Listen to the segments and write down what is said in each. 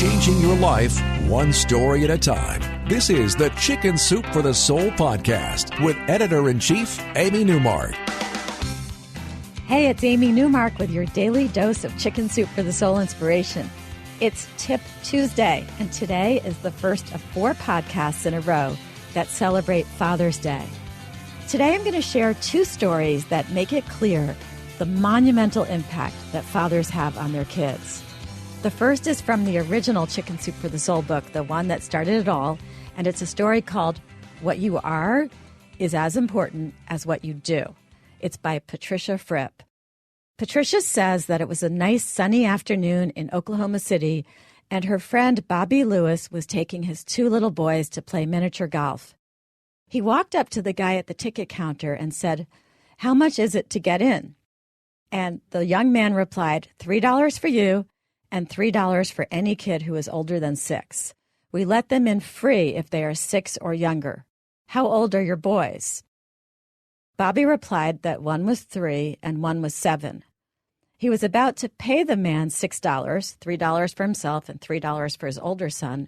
changing your life one story at a time. This is the Chicken Soup for the Soul podcast with Editor-in-Chief Amy Newmark. Hey, it's Amy Newmark with your daily dose of Chicken Soup for the Soul inspiration. It's Tip Tuesday, and today is the first of 4 podcasts in a row that celebrate Father's Day. Today I'm going to share 2 stories that make it clear the monumental impact that fathers have on their kids. The first is from the original Chicken Soup for the Soul book, the one that started it all, and it's a story called What You Are is as Important as What You Do. It's by Patricia Fripp. Patricia says that it was a nice sunny afternoon in Oklahoma City, and her friend Bobby Lewis was taking his 2 little boys to play miniature golf. He walked up to the guy at the ticket counter and said, "How much is it to get in?" And the young man replied, $3 for you and $3 for any kid who is older than 6. We let them in free if they are 6 or younger. How old are your boys? Bobby replied that one was 3 and one was 7. He was about to pay the man $6, $3 for himself and $3 for his older son.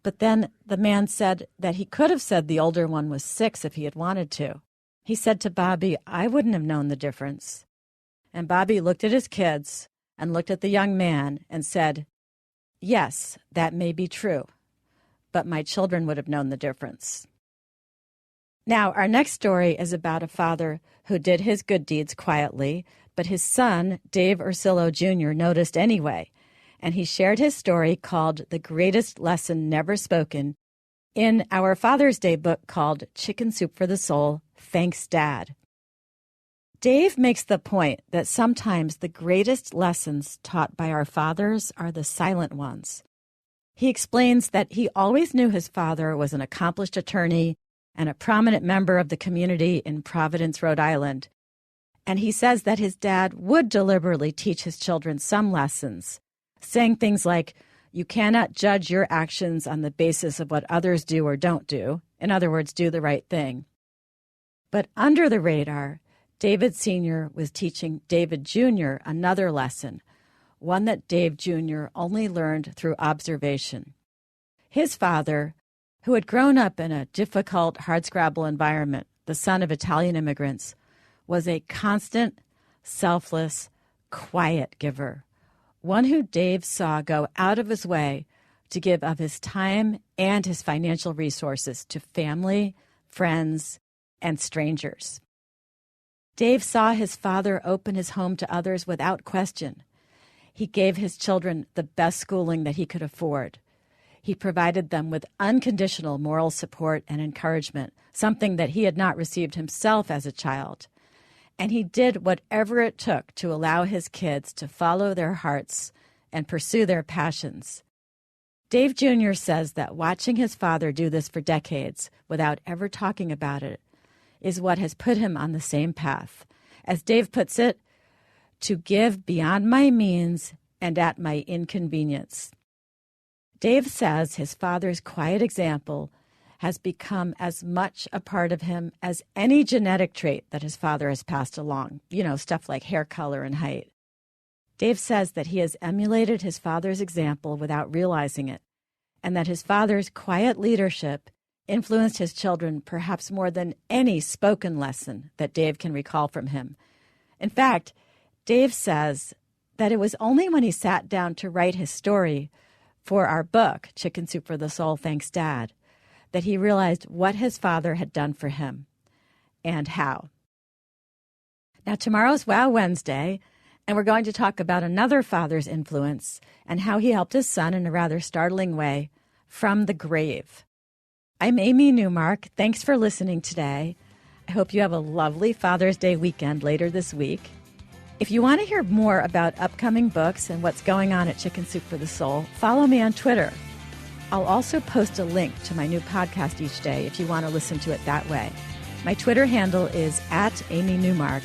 But then the man said that he could have said the older one was 6 if he had wanted to. He said to Bobby, "I wouldn't have known the difference." And Bobby looked at his kids and looked at the young man and said, "Yes, that may be true, but my children would have known the difference." Now, our next story is about a father who did his good deeds quietly, but his son, Dave Ursillo Jr., noticed anyway, and he shared his story called The Greatest Lesson Never Spoken in our Father's Day book called Chicken Soup for the Soul, Thanks, Dad. Dave makes the point that sometimes the greatest lessons taught by our fathers are the silent ones. He explains that he always knew his father was an accomplished attorney and a prominent member of the community in Providence, Rhode Island. And he says that his dad would deliberately teach his children some lessons, saying things like, "You cannot judge your actions on the basis of what others do or don't do. In other words, do the right thing." But under the radar, David Sr. was teaching David Jr. another lesson, one that Dave Jr. only learned through observation. His father, who had grown up in a difficult, hardscrabble environment, the son of Italian immigrants, was a constant, selfless, quiet giver, one who Dave saw go out of his way to give of his time and his financial resources to family, friends, and strangers. Dave saw his father open his home to others without question. He gave his children the best schooling that he could afford. He provided them with unconditional moral support and encouragement, something that he had not received himself as a child. And he did whatever it took to allow his kids to follow their hearts and pursue their passions. Dave Jr. says that watching his father do this for decades without ever talking about it is what has put him on the same path. As Dave puts it, to give beyond my means and at my inconvenience. Dave says his father's quiet example has become as much a part of him as any genetic trait that his father has passed along, stuff like hair color and height. Dave says that he has emulated his father's example without realizing it, and that his father's quiet leadership influenced his children perhaps more than any spoken lesson that Dave can recall from him. In fact, Dave says that it was only when he sat down to write his story for our book, Chicken Soup for the Soul, Thanks, Dad, that he realized what his father had done for him and how. Now, tomorrow's Wow Wednesday, and we're going to talk about another father's influence and how he helped his son in a rather startling way from the grave. I'm Amy Newmark. Thanks for listening today. I hope you have a lovely Father's Day weekend later this week. If you want to hear more about upcoming books and what's going on at Chicken Soup for the Soul, follow me on Twitter. I'll also post a link to my new podcast each day if you want to listen to it that way. My Twitter handle is @AmyNewmark.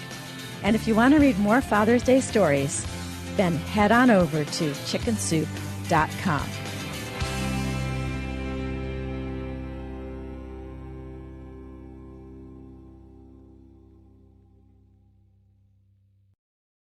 And if you want to read more Father's Day stories, then head on over to chickensoup.com.